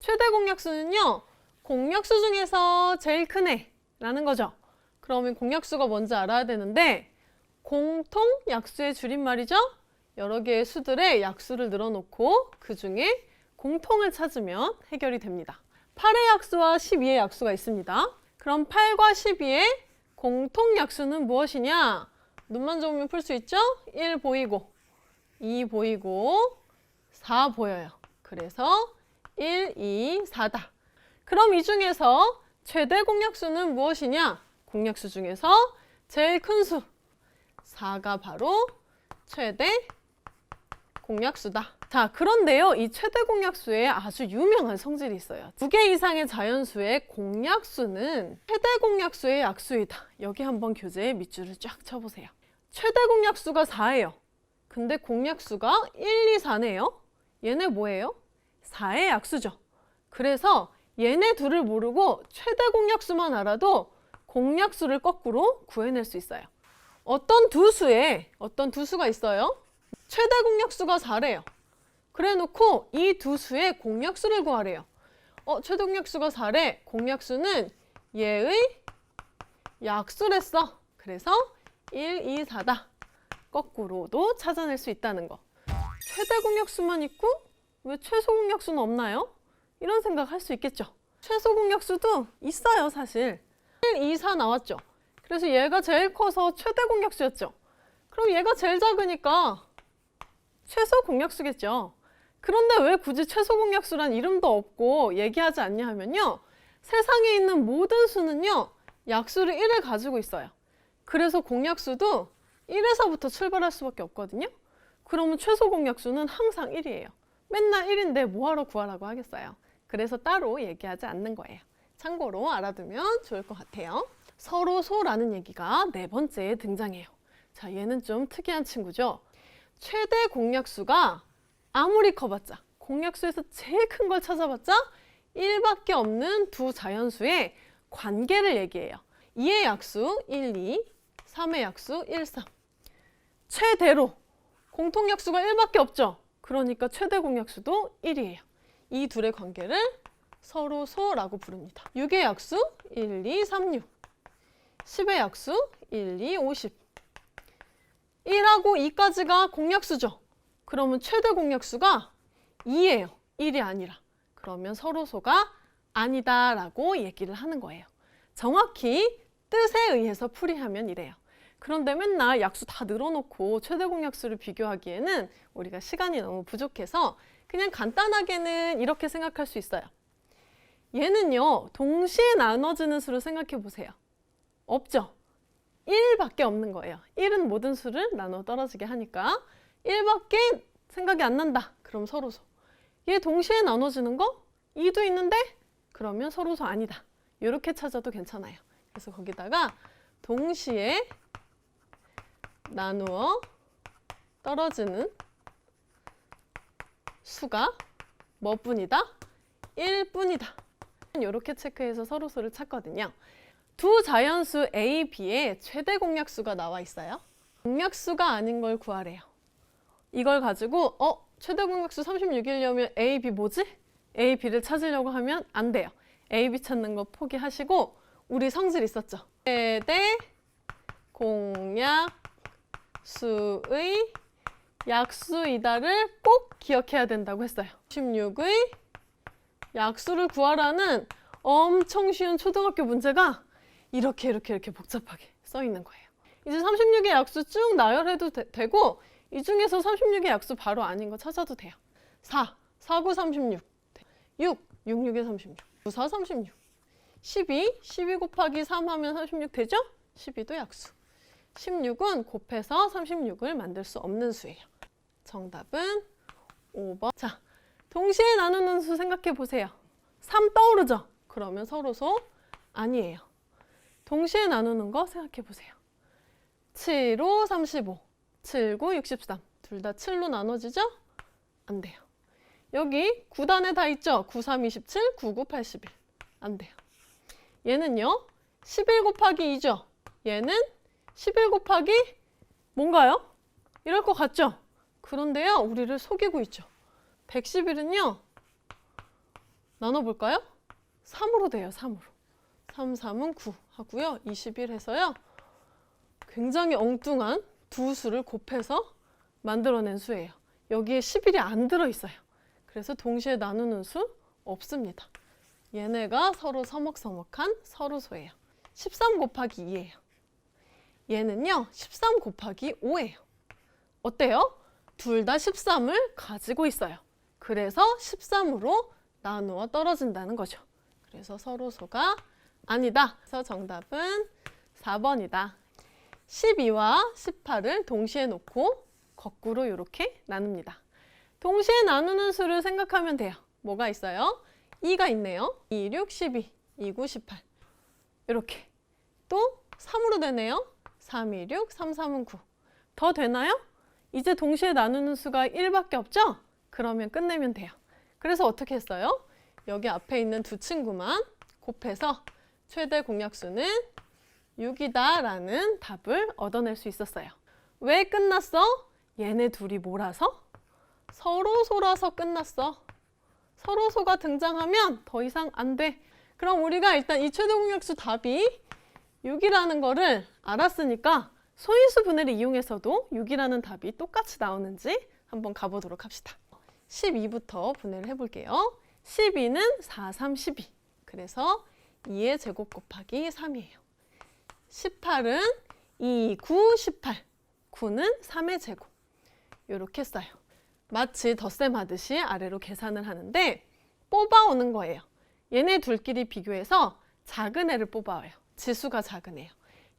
최대 공약수는요, 공약수 중에서 제일 큰 애라는 거죠. 그러면 공약수가 뭔지 알아야 되는데, 공통 약수의 줄임말이죠. 여러 개의 수들의 약수를 늘어놓고 그 중에 공통을 찾으면 해결이 됩니다. 8의 약수와 12의 약수가 있습니다. 그럼 8과 12의 공통 약수는 무엇이냐? 눈만 좋으면 풀 수 있죠? 1 보이고, 2 보이고, 4 보여요. 그래서 1, 2, 4다. 그럼 이 중에서 최대 공약수는 무엇이냐? 공약수 중에서 제일 큰 수, 4가 바로 최대 공약수다. 자, 그런데요, 이 최대 공약수에 아주 유명한 성질이 있어요. 2개 이상의 자연수의 공약수는 최대 공약수의 약수이다. 여기 한번 교재에 밑줄을 쫙 쳐보세요. 최대 공약수가 4예요. 근데 공약수가 1, 2, 4네요. 얘네 뭐예요? 4의 약수죠. 그래서 얘네 둘을 모르고 최대 공약수만 알아도 공약수를 거꾸로 구해낼 수 있어요. 어떤 두 수가 있어요. 최대 공약수가 4래요. 그래 놓고 이 두 수의 공약수를 구하래요. 최대 공약수가 4래. 공약수는 얘의 약수랬어. 그래서 1, 2, 4다. 거꾸로도 찾아낼 수 있다는 거. 최대 공약수만 있고 왜 최소 공약수는 없나요? 이런 생각 할 수 있겠죠. 최소 공약수도 있어요, 사실. 1, 2, 4 나왔죠. 그래서 얘가 제일 커서 최대 공약수였죠. 그럼 얘가 제일 작으니까 최소 공약수겠죠. 그런데 왜 굳이 최소 공약수란 이름도 없고 얘기하지 않냐 하면요. 세상에 있는 모든 수는요. 약수를 1을 가지고 있어요. 그래서 공약수도 1에서부터 출발할 수밖에 없거든요. 그러면 최소 공약수는 항상 1이에요. 맨날 1인데 뭐하러 구하라고 하겠어요. 그래서 따로 얘기하지 않는 거예요. 참고로 알아두면 좋을 것 같아요. 서로소라는 얘기가 4번째에 등장해요. 자, 얘는 좀 특이한 친구죠. 최대 공약수가 아무리 커봤자, 공약수에서 제일 큰 걸 찾아봤자 1밖에 없는 두 자연수의 관계를 얘기해요. 2의 약수 1, 2, 3의 약수 1, 3. 최대로 공통약수가 1밖에 없죠. 그러니까 최대 공약수도 1이에요. 이 둘의 관계를 서로소라고 부릅니다. 6의 약수 1, 2, 3, 6. 10의 약수 1, 2, 50. 1하고 2까지가 공약수죠. 그러면 최대 공약수가 2예요. 1이 아니라. 그러면 서로소가 아니다라고 얘기를 하는 거예요. 정확히 뜻에 의해서 풀이하면 이래요. 그런데 맨날 약수 다 늘어놓고 최대 공약수를 비교하기에는 우리가 시간이 너무 부족해서 그냥 간단하게는 이렇게 생각할 수 있어요. 얘는요, 동시에 나눠지는 수를 생각해 보세요. 없죠? 1밖에 없는 거예요. 1은 모든 수를 나눠 떨어지게 하니까 1밖에 생각이 안 난다. 그럼 서로소. 얘 동시에 나눠지는 거? 2도 있는데? 그러면 서로소 아니다. 이렇게 찾아도 괜찮아요. 그래서 거기다가 동시에 나누어 떨어지는 수가 뭐 뿐이다? 1뿐이다. 이렇게 체크해서 서로소를 찾거든요. 두 자연수 A, B의 최대 공약수가 나와 있어요. 공약수가 아닌 걸 구하래요. 이걸 가지고 최대 공약수 36이려면 A, B 뭐지? A, B를 찾으려고 하면 안 돼요. A, B 찾는 거 포기하시고 우리 성질 있었죠? 최대 공약수의 약수이다를 꼭 기억해야 된다고 했어요. 16의 약수를 구하라는 엄청 쉬운 초등학교 문제가 이렇게 복잡하게 써 있는 거예요. 이제 36의 약수 쭉 나열해도 되고 이 중에서 36의 약수 바로 아닌 거 찾아도 돼요. 4, 4, 9, 36. 6, 6, 6에 36. 9, 4, 36. 12, 12 곱하기 3 하면 36 되죠? 12도 약수. 16은 곱해서 36을 만들 수 없는 수예요. 정답은 5번. 자, 동시에 나누는 수 생각해 보세요. 3 떠오르죠? 그러면 서로소 아니에요. 동시에 나누는 거 생각해 보세요. 7, 5, 35. 7, 9, 63. 둘 다 7로 나눠지죠? 안 돼요. 여기 9단에 다 있죠? 9, 3, 27, 9, 9, 81. 안 돼요. 얘는요. 11 곱하기 2죠? 얘는 11 곱하기 뭔가요? 이럴 것 같죠? 그런데요. 우리를 속이고 있죠. 111은요. 나눠볼까요? 3으로 돼요. 3으로. 3, 3은 9 하고요. 21 해서요. 굉장히 엉뚱한 두 수를 곱해서 만들어낸 수예요. 여기에 11이 안 들어있어요. 그래서 동시에 나누는 수 없습니다. 얘네가 서로 서먹서먹한 서로소예요. 13 곱하기 2예요. 얘는요 13 곱하기 5예요. 어때요? 둘 다 13을 가지고 있어요. 그래서 13으로 나누어 떨어진다는 거죠. 그래서 서로소가 아니다. 그래서 정답은 4번이다. 12와 18을 동시에 놓고 거꾸로 이렇게 나눕니다. 동시에 나누는 수를 생각하면 돼요. 뭐가 있어요? 2가 있네요. 2, 6, 12, 2, 9, 18 이렇게. 또 3으로 되네요. 3, 2, 6, 3, 3은 9. 더 되나요? 이제 동시에 나누는 수가 1밖에 없죠? 그러면 끝내면 돼요. 그래서 어떻게 했어요? 여기 앞에 있는 두 친구만 곱해서 최대 공약수는 6이다 라는 답을 얻어낼 수 있었어요. 왜 끝났어? 얘네 둘이 몰아서? 서로소라서 끝났어. 서로소가 등장하면 더 이상 안 돼. 그럼 우리가 일단 이 최대 공약수 답이 6이라는 거를 알았으니까 소인수 분해를 이용해서도 6이라는 답이 똑같이 나오는지 한번 가보도록 합시다. 12부터 분해를 해볼게요. 12는 4, 3, 12. 그래서 2의 제곱 곱하기 3이에요. 18은 2, 9, 18. 9는 3의 제곱. 이렇게 써요. 마치 덧셈 하듯이 아래로 계산을 하는데 뽑아오는 거예요. 얘네 둘끼리 비교해서 작은 애를 뽑아와요. 지수가 작은 애예요.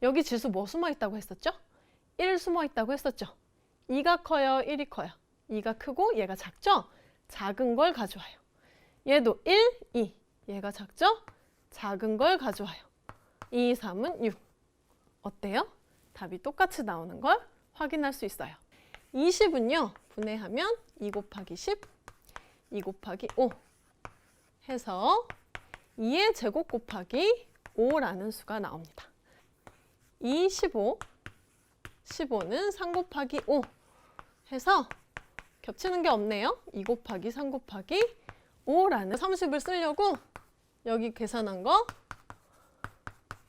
여기 지수 뭐 숨어 있다고 했었죠? 1 숨어 있다고 했었죠? 2가 커요? 1이 커요? 2가 크고 얘가 작죠? 작은 걸 가져와요. 얘도 1, 2. 얘가 작죠? 작은 걸 가져와요. 2, 3은 6. 어때요? 답이 똑같이 나오는 걸 확인할 수 있어요. 20은요. 분해하면 2 곱하기 10, 2 곱하기 5 해서 2의 제곱 곱하기 5라는 수가 나옵니다. 2, 15, 15는 3 곱하기 5 해서 겹치는 게 없네요. 2 곱하기 3 곱하기 5라는 30을 쓰려고 여기 계산한 거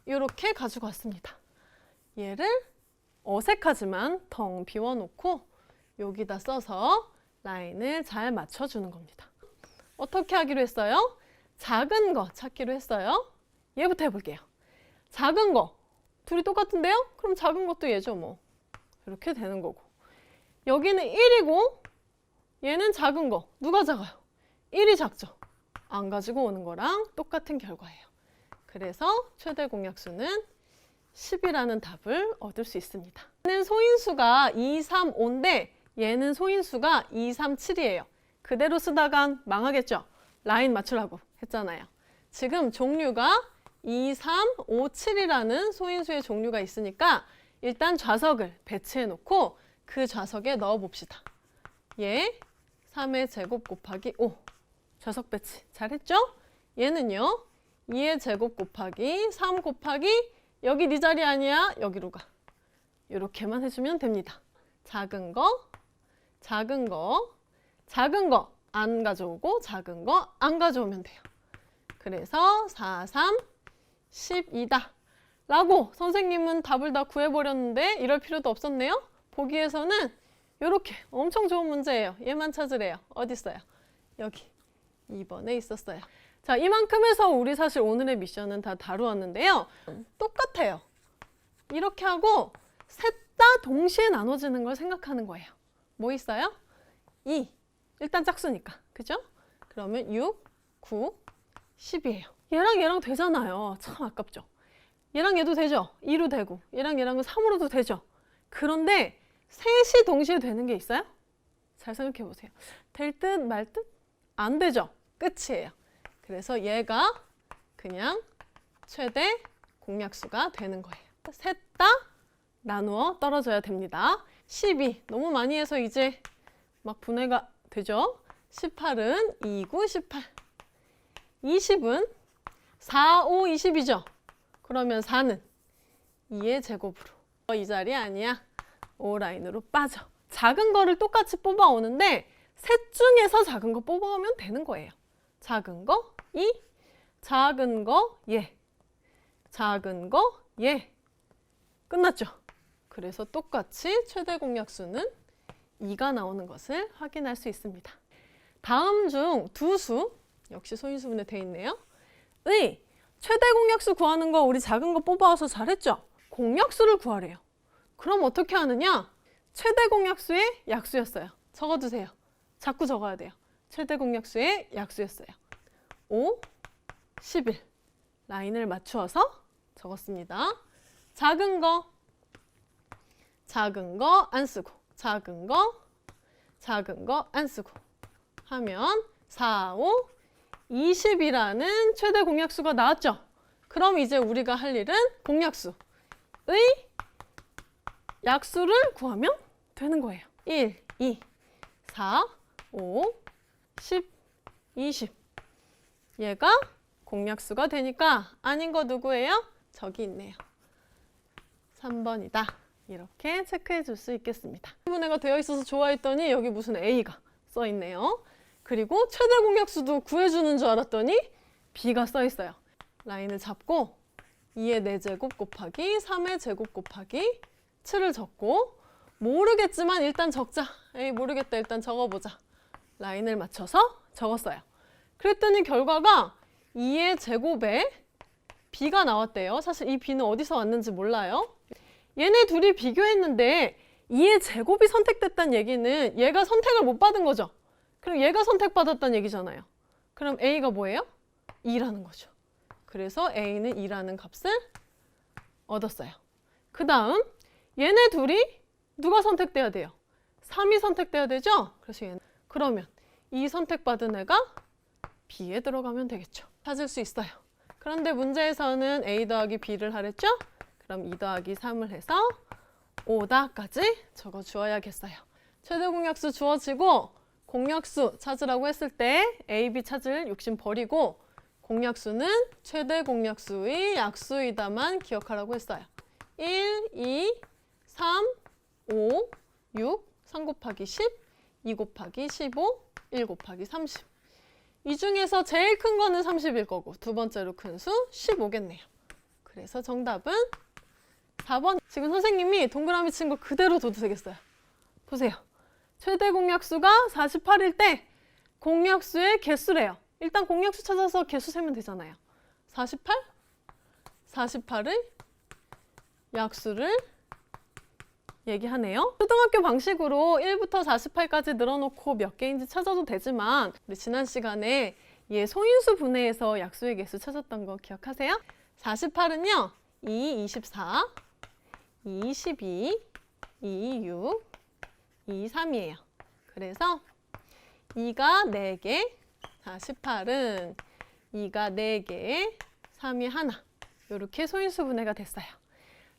이렇게 가지고 왔습니다. 얘를 어색하지만 텅 비워놓고 여기다 써서 라인을 잘 맞춰주는 겁니다. 어떻게 하기로 했어요? 작은 거 찾기로 했어요. 얘부터 해볼게요. 작은 거. 둘이 똑같은데요? 그럼 작은 것도 얘죠 뭐. 이렇게 되는 거고. 여기는 1이고 얘는 작은 거. 누가 작아요? 1이 작죠. 안 가지고 오는 거랑 똑같은 결과예요. 그래서 최대 공약수는 10이라는 답을 얻을 수 있습니다. 얘는 소인수가 2, 3, 5인데 얘는 소인수가 2, 3, 7이에요. 그대로 쓰다간 망하겠죠? 라인 맞추라고 했잖아요. 지금 종류가 2, 3, 5, 7이라는 소인수의 종류가 있으니까 일단 좌석을 배치해 놓고 그 좌석에 넣어 봅시다. 얘 3의 제곱 곱하기 5. 좌석 배치 잘했죠? 얘는요. 2의 제곱 곱하기 3 곱하기 여기 네 자리 아니야? 여기로 가. 이렇게만 해주면 됩니다. 작은 거, 작은 거, 작은 거 안 가져오고 작은 거 안 가져오면 돼요. 그래서 4, 3, 12다. 라고 선생님은 답을 다 구해버렸는데 이럴 필요도 없었네요. 보기에서는 이렇게 엄청 좋은 문제예요. 얘만 찾으래요. 어디 있어요? 여기 2번에 있었어요. 자, 이만큼 해서 우리 사실 오늘의 미션은 다 다루었는데요. 똑같아요. 이렇게 하고 셋 다 동시에 나눠지는 걸 생각하는 거예요. 뭐 있어요? 2. 일단 짝수니까. 그죠? 그러면 6, 9, 10이에요. 얘랑 되잖아요. 참 아깝죠? 얘랑 얘도 되죠? 2로 되고 얘랑 얘랑은 3으로도 되죠? 그런데 셋이 동시에 되는 게 있어요? 잘 생각해 보세요. 될 듯 말 듯? 안 되죠? 끝이에요. 그래서 얘가 그냥 최대 공약수가 되는 거예요. 셋 다 나누어 떨어져야 됩니다. 12 너무 많이 해서 이제 막 분해가 되죠? 18은 2, 9, 18 20은 4, 5, 20이죠? 그러면 4는 2의 제곱으로 이 자리 아니야? 5라인으로 빠져. 작은 거를 똑같이 뽑아오는데 셋 중에서 작은 거 뽑아오면 되는 거예요. 작은 거, 2, 작은 거 예, 작은 거 예. 끝났죠? 그래서 똑같이 최대 공약수는 2가 나오는 것을 확인할 수 있습니다. 다음 중 두 수, 역시 소인수분해 되어 있네요. 의, 최대 공약수 구하는 거 우리 작은 거 뽑아와서 잘했죠? 공약수를 구하래요. 그럼 어떻게 하느냐? 최대 공약수의 약수였어요. 적어두세요. 자꾸 적어야 돼요. 최대 공약수의 약수였어요. 5, 11. 라인을 맞추어서 적었습니다. 작은 거 안 쓰고, 작은 거 안 쓰고 하면 4, 5, 20이라는 최대 공약수가 나왔죠? 그럼 이제 우리가 할 일은 공약수의 약수를 구하면 되는 거예요. 1, 2, 4, 5, 10, 20. 얘가 공약수가 되니까 아닌 거 누구예요? 저기 있네요. 3번이다. 이렇게 체크해 줄 수 있겠습니다. 분해가 되어 있어서 좋아했더니 여기 무슨 A가 써 있네요. 그리고 최대 공약수도 구해주는 줄 알았더니 B가 써 있어요. 라인을 잡고 2의 4제곱 곱하기 3의 제곱 곱하기 7을 적고 모르겠지만 일단 적자. 에이 모르겠다 일단 적어보자. 라인을 맞춰서 적었어요. 그랬더니 결과가 2의 제곱에 B가 나왔대요. 사실 이 B는 어디서 왔는지 몰라요. 얘네 둘이 비교했는데 2의 제곱이 선택됐다는 얘기는 얘가 선택을 못 받은 거죠. 그럼 얘가 선택받았다는 얘기잖아요. 그럼 A가 뭐예요? 2라는 거죠. 그래서 A는 2라는 값을 얻었어요. 그 다음 얘네 둘이 누가 선택돼야 돼요? 3이 선택돼야 되죠? 그래서 얘는 그러면 이 선택받은 애가 B에 들어가면 되겠죠. 찾을 수 있어요. 그런데 문제에서는 A 더하기 B를 하랬죠? 그럼 2 더하기 3을 해서 5다까지 적어주어야겠어요. 최대 공약수 주어지고 공약수 찾으라고 했을 때 A, B 찾을 욕심 버리고 공약수는 최대 공약수의 약수이다만 기억하라고 했어요. 1, 2, 3, 5, 6, 3 곱하기 10, 2 곱하기 15, 1 곱하기 30. 이 중에서 제일 큰 거는 30일 거고 두 번째로 큰 수 15겠네요. 그래서 정답은 4번. 지금 선생님이 동그라미 친 거 그대로 둬도 되겠어요. 보세요. 최대 공약수가 48일 때 공약수의 개수래요. 일단 공약수 찾아서 개수 세면 되잖아요. 48? 48의 약수를 얘기하네요. 초등학교 방식으로 1부터 48까지 늘어놓고 몇 개인지 찾아도 되지만 우리 지난 시간에 얘 소인수 분해에서 약수의 개수 찾았던 거 기억하세요? 48은요. 2, 24, 2, 12, 2, 6, 2, 3이에요. 그래서 2가 4개, 48은 2가 4개, 3이 하나. 이렇게 소인수 분해가 됐어요.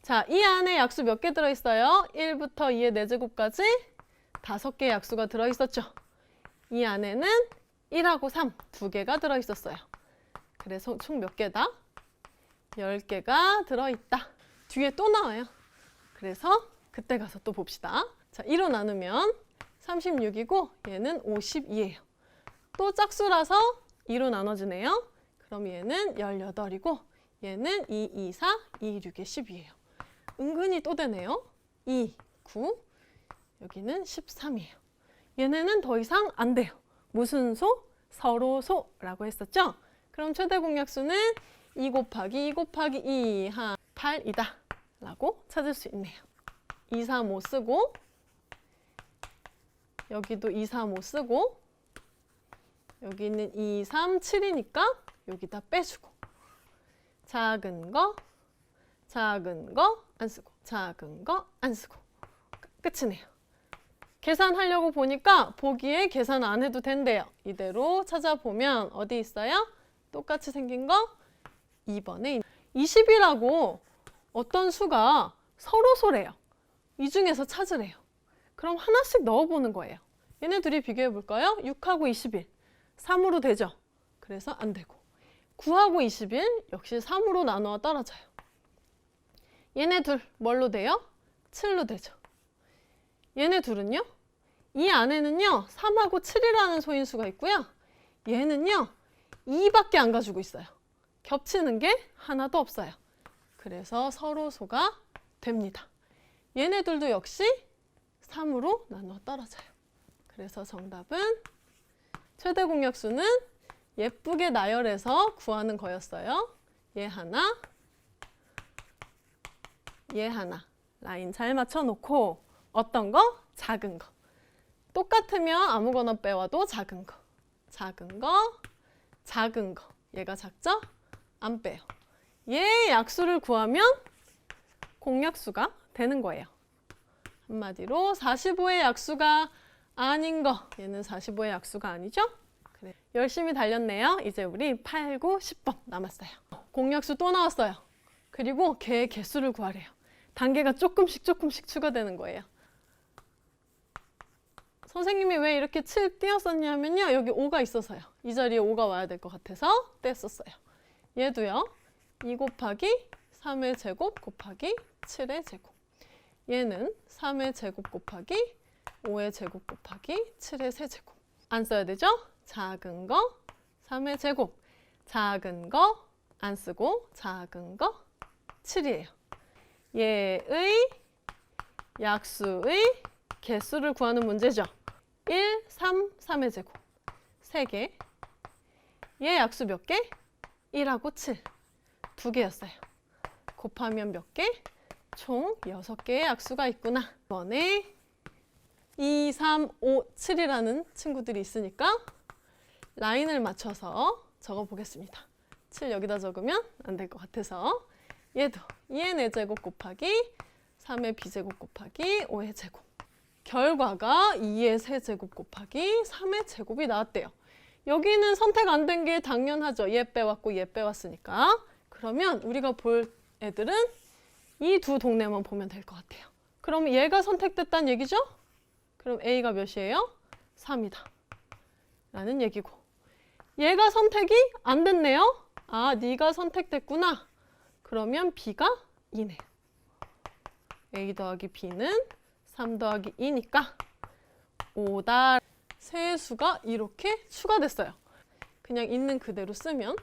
자, 이 안에 약수 몇 개 들어있어요? 1부터 2의 4제곱까지 5개의 약수가 들어있었죠. 이 안에는 1하고 3, 2개가 들어있었어요. 그래서 총 몇 개다? 10개가 들어있다. 뒤에 또 나와요. 그래서 그때 가서 또 봅시다. 자, 2로 나누면 36이고 얘는 52예요. 또 짝수라서 2로 나눠지네요. 그럼 얘는 18이고 얘는 2, 2, 4, 2, 6에 10이에요. 은근히 또 되네요. 2, 9, 여기는 13이에요. 얘네는 더 이상 안 돼요. 무슨 소? 서로소라고 했었죠? 그럼 최대 공약수는 2 곱하기 2 곱하기 2, 한 8이다 라고 찾을 수 있네요. 2, 3, 5 쓰고 여기도 2, 3, 5 쓰고 여기는 2, 3, 7이니까 여기다 빼주고 작은 거 안 쓰고 작은 거 안 쓰고 끝이네요. 계산하려고 보니까 보기에 계산 안 해도 된대요. 이대로 찾아보면 어디 있어요? 똑같이 생긴 거 2번에 20이라고 어떤 수가 서로소래요. 이 중에서 찾으래요. 그럼 하나씩 넣어보는 거예요. 얘네 둘이 비교해 볼까요? 6하고 21, 3으로 되죠? 그래서 안 되고 9하고 21 역시 3으로 나누어 떨어져요. 얘네 둘 뭘로 돼요? 7로 되죠. 얘네 둘은요? 이 안에는요 3하고 7이라는 소인수가 있고요. 얘는요 2밖에 안 가지고 있어요. 겹치는 게 하나도 없어요. 그래서 서로 소가 됩니다. 얘네들도 역시 3으로 나누어 떨어져요. 그래서 정답은 최대 공약수는 예쁘게 나열해서 구하는 거였어요. 얘 하나, 얘 하나. 라인 잘 맞춰놓고 어떤 거? 작은 거. 똑같으면 아무거나 빼와도 작은 거. 작은 거, 작은 거. 얘가 작죠? 안 빼요. 얘 약수를 구하면 공약수가 되는 거예요. 한마디로 45의 약수가 아닌 거. 얘는 45의 약수가 아니죠? 그래. 열심히 달렸네요. 이제 우리 8, 9, 10번 남았어요. 공약수 또 나왔어요. 그리고 걔의 개수를 구하래요. 단계가 조금씩 추가되는 거예요. 선생님이 왜 이렇게 7 띄었었냐면요. 여기 5가 있어서요. 이 자리에 5가 와야 될 것 같아서 뗐었어요. 얘도요. 2 곱하기 3의 제곱 곱하기 7의 제곱. 얘는 3의 제곱 곱하기 5의 제곱 곱하기 7의 세제곱. 안 써야 되죠? 작은 거 3의 제곱. 작은 거 안 쓰고 작은 거 7이에요. 얘의 약수의 개수를 구하는 문제죠. 1, 3, 3의 제곱. 3개. 얘 약수 몇 개? 1하고 7. 2개였어요. 곱하면 몇 개? 총 6개의 약수가 있구나. 이번에 2, 3, 5, 7이라는 친구들이 있으니까 라인을 맞춰서 적어보겠습니다. 7 여기다 적으면 안 될 것 같아서 얘도 2의 4제곱 곱하기 3의 b제곱 곱하기 5의 제곱. 결과가 2의 세제곱 곱하기 3의 제곱이 나왔대요. 여기는 선택 안 된 게 당연하죠. 얘 빼왔고 얘 빼왔으니까. 그러면 우리가 볼 애들은 이 두 동네만 보면 될 것 같아요. 그럼 얘가 선택됐다는 얘기죠? 그럼 A가 몇이에요? 3이다. 라는 얘기고. 얘가 선택이 안 됐네요. 아, 네가 선택됐구나. 그러면 B가 2네요. A 더하기 B는 3 더하기 2니까 5다. 세 수가 이렇게 추가됐어요. 그냥 있는 그대로 쓰면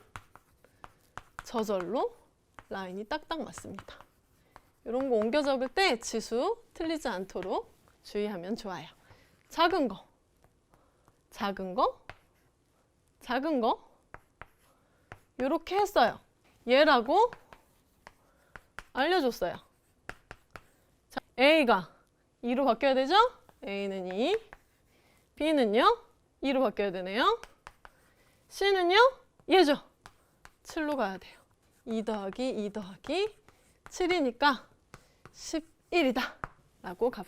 저절로 라인이 딱딱 맞습니다. 이런 거 옮겨 적을 때 지수 틀리지 않도록 주의하면 좋아요. 작은 거, 작은 거, 작은 거 이렇게 했어요. 얘라고 알려줬어요. 자, A가 2로 바뀌어야 되죠? A는 2, B는요? 2로 바뀌어야 되네요. C는요? 얘죠? 7로 가야 돼요. 2 더하기 2 더하기 7이니까 11이다 라고 값을